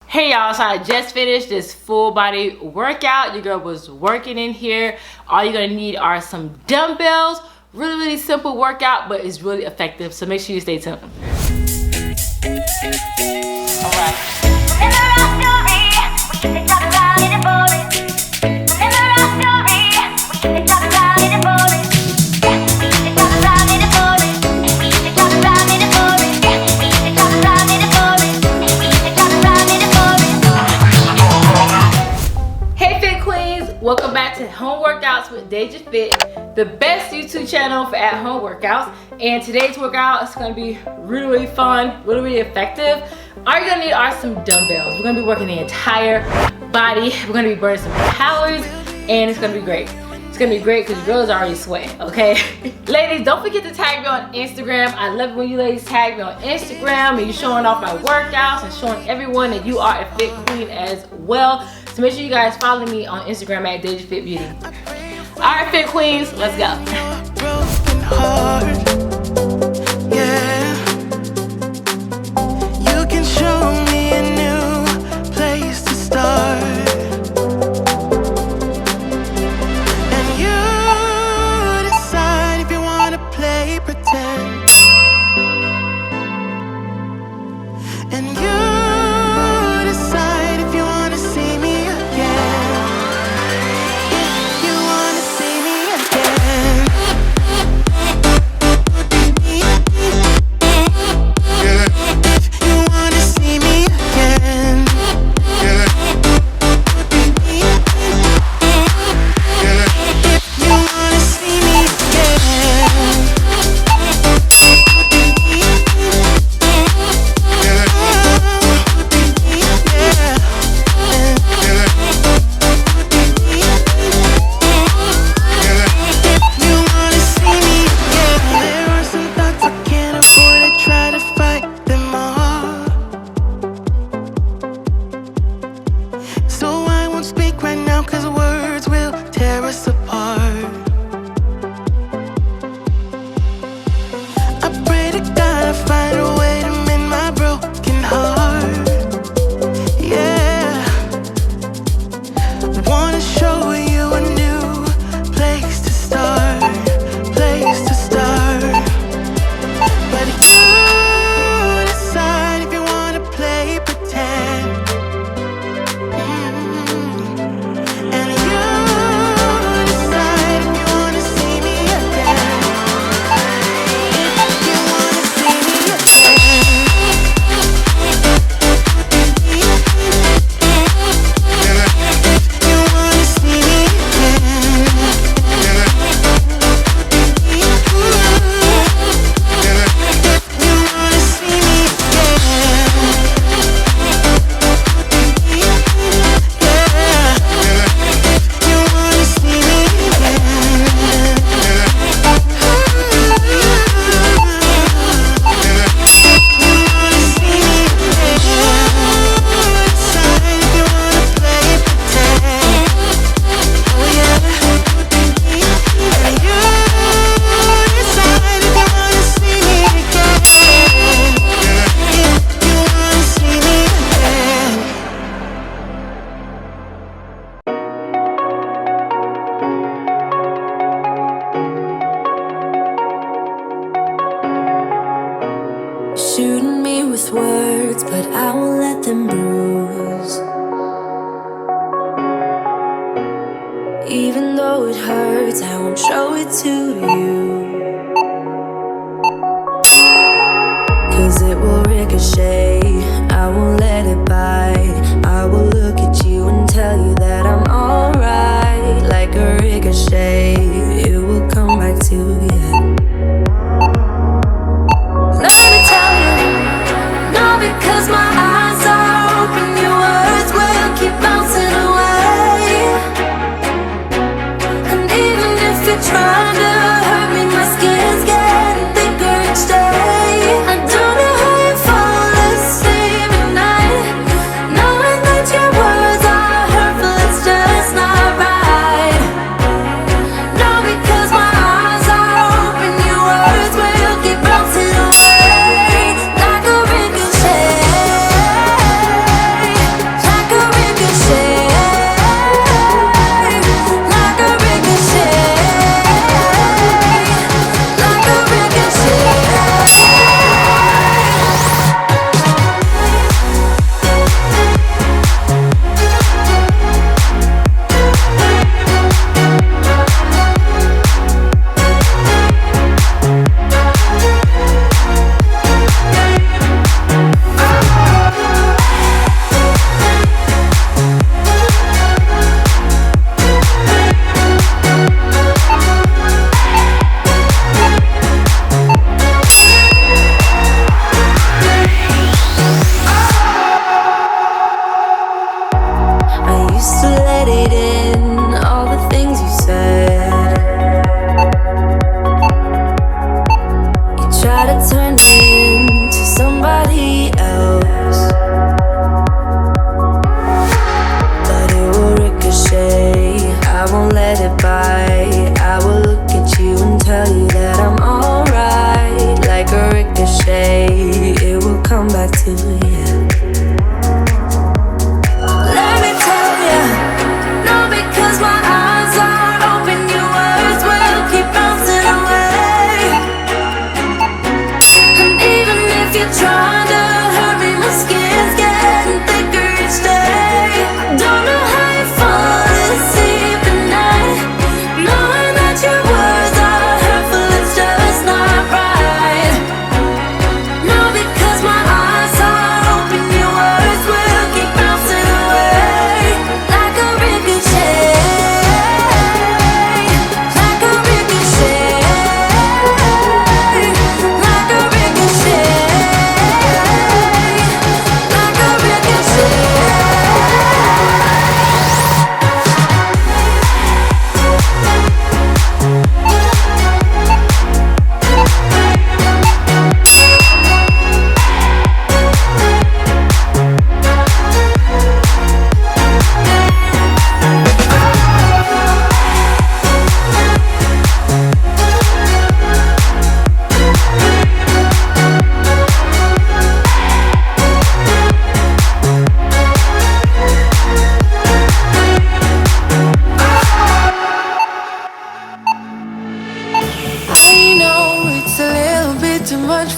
Hey y'all, so I just finished this full body workout. Your girl was working in here. All you're gonna need are some dumbbells. Really simple workout, but it's really effective, so make sure you stay tuned. All right. Welcome back to Home Workouts with DejaFit, the best YouTube channel for at-home workouts. And today's workout is going to be really fun, really effective. All you're going to need are some dumbbells. We're going to be working the entire body. We're going to be burning some calories, and it's going to be great. It's going to be great because your girl is already sweating, okay? Ladies, don't forget to tag me on Instagram. I love it when you ladies tag me on Instagram and you're showing off my workouts and showing everyone that you are a fit queen as well. So make sure you guys follow me on Instagram at DejaFitBeauty. All right, fit queens, let's go. You can show me a new place to start. And you decide if you want to play pretend. And you decide if you want to see me again. If you want to see me again. If you want to see me again. If you want to see me again. Shooting me with words, but I won't let them bruise. Even though it hurts, I won't show it to you. 'Cause it will ricochet, I won't let it bite. I will look at you and tell you that I'm alright. Like a ricochet, it will come back to you. Let me tell you, no, because my eyes are open, your words will keep bouncing away. And even if you're trying to hurt me, embodied in all the things you said. You try to turn me into somebody else, but it will ricochet. I won't let it bite. I will look at you and tell you that I'm alright. Like a ricochet, it will come back to you.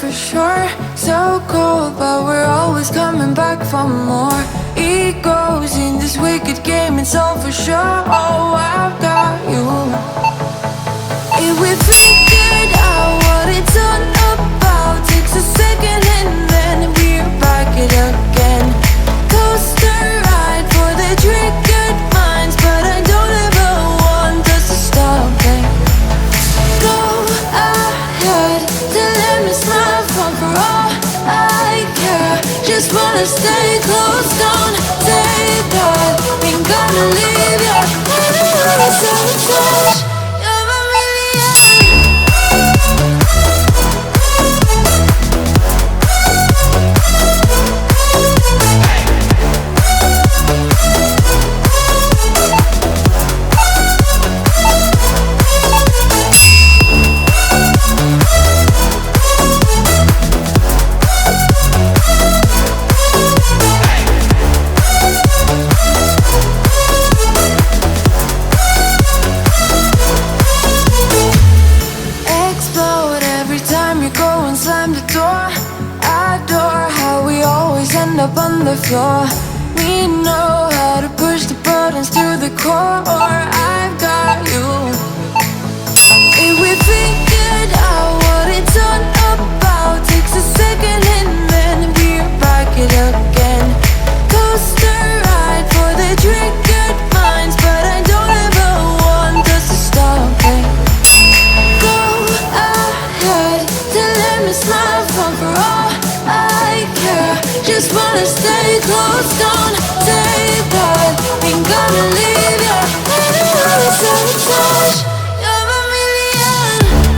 For sure, so cold, but we're always coming back for more. Egos in this wicked game, it's all for sure. Oh, I've got you. If we figured out what it's all about, takes a second and then we're back it again. Coaster ride for the triggered minds, but I don't ever want us to stop it. Go ahead to let me smile for all I care. Just wanna stay close, don't take that. Ain't gonna leave ya. I'm so touched. You're a million. Up on the floor, we know how to push the buttons to the core. I've got you. If we figured out what it's all about, takes a second and then we're back it again. Coaster ride for the triggered minds, but I don't ever want us to stop it. Go ahead to let me smile for all I care. Just wanna stay close, don't take that. Ain't gonna leave ya. I'm so touched. You're a million.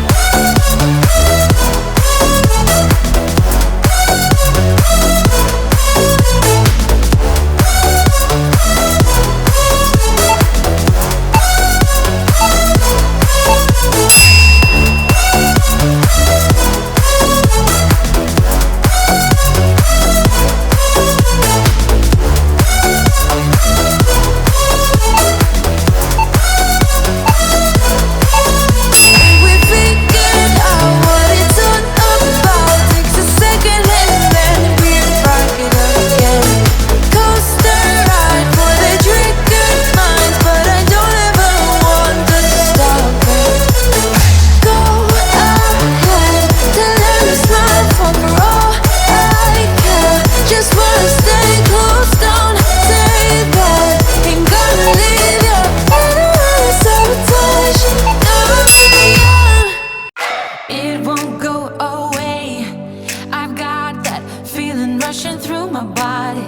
rushing through my body.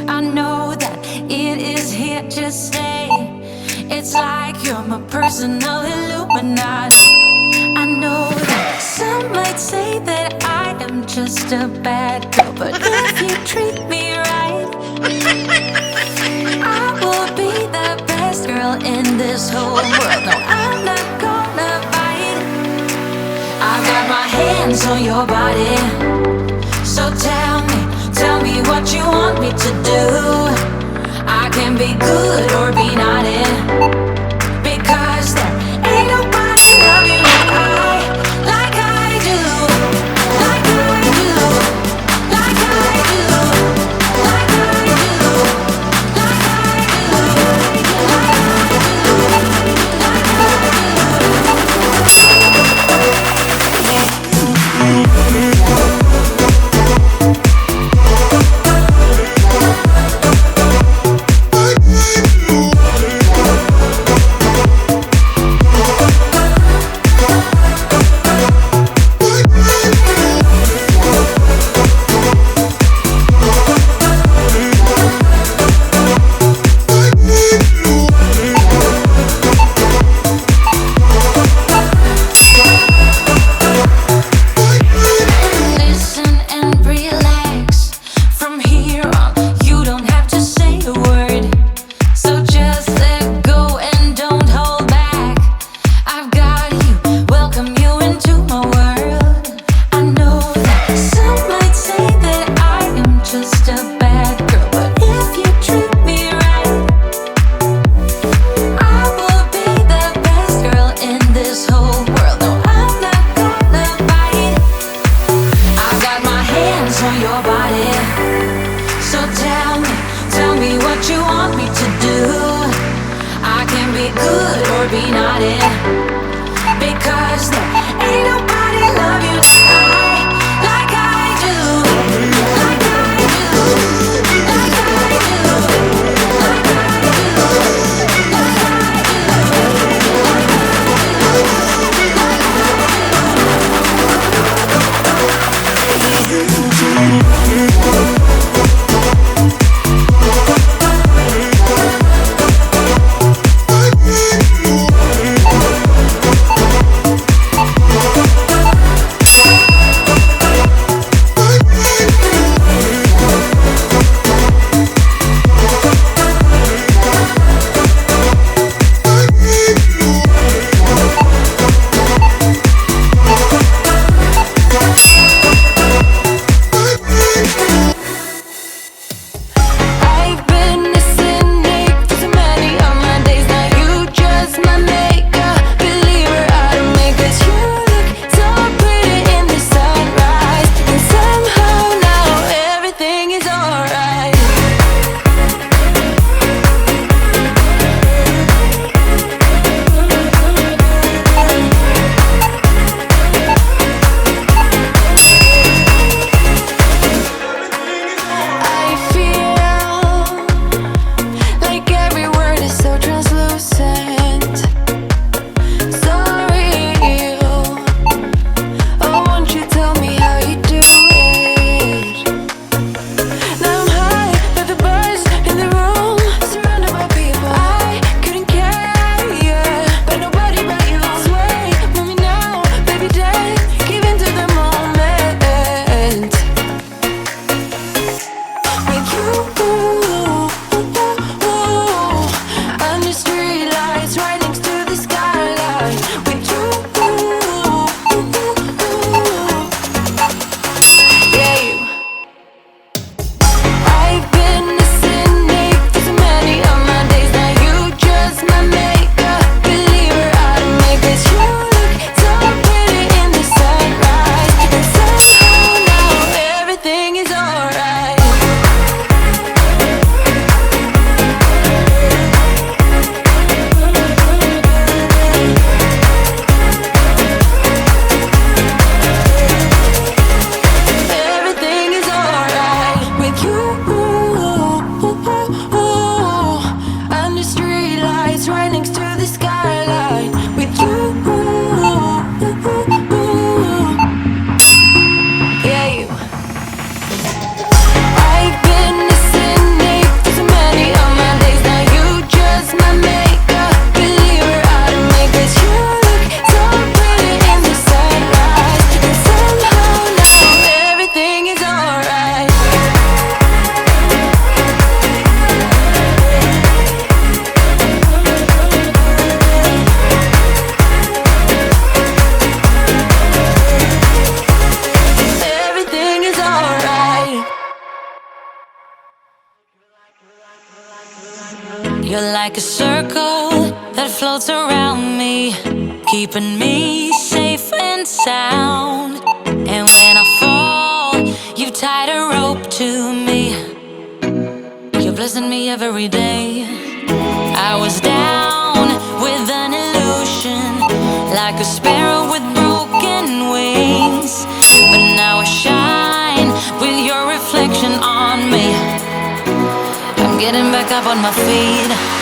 I know that it is here to stay. It's like you're my personal Illuminati. I know that some might say that I am just a bad girl, but if you treat me right, I will be the best girl in this whole world. No, I'm not gonna fight. I got my hands on your body, so tell me what you want me to do. I can be good or be naughty, because there ain't nobody love you like I do, like I do, like I do, like I do, like I You're like a circle that floats around me, keeping me safe and sound. And when I fall, you tied a rope to me. You're blessing me every day. I was down with an illusion, like a sparrow with broken wings. But now I shine with your reflection on me. I'm getting back up on my feet.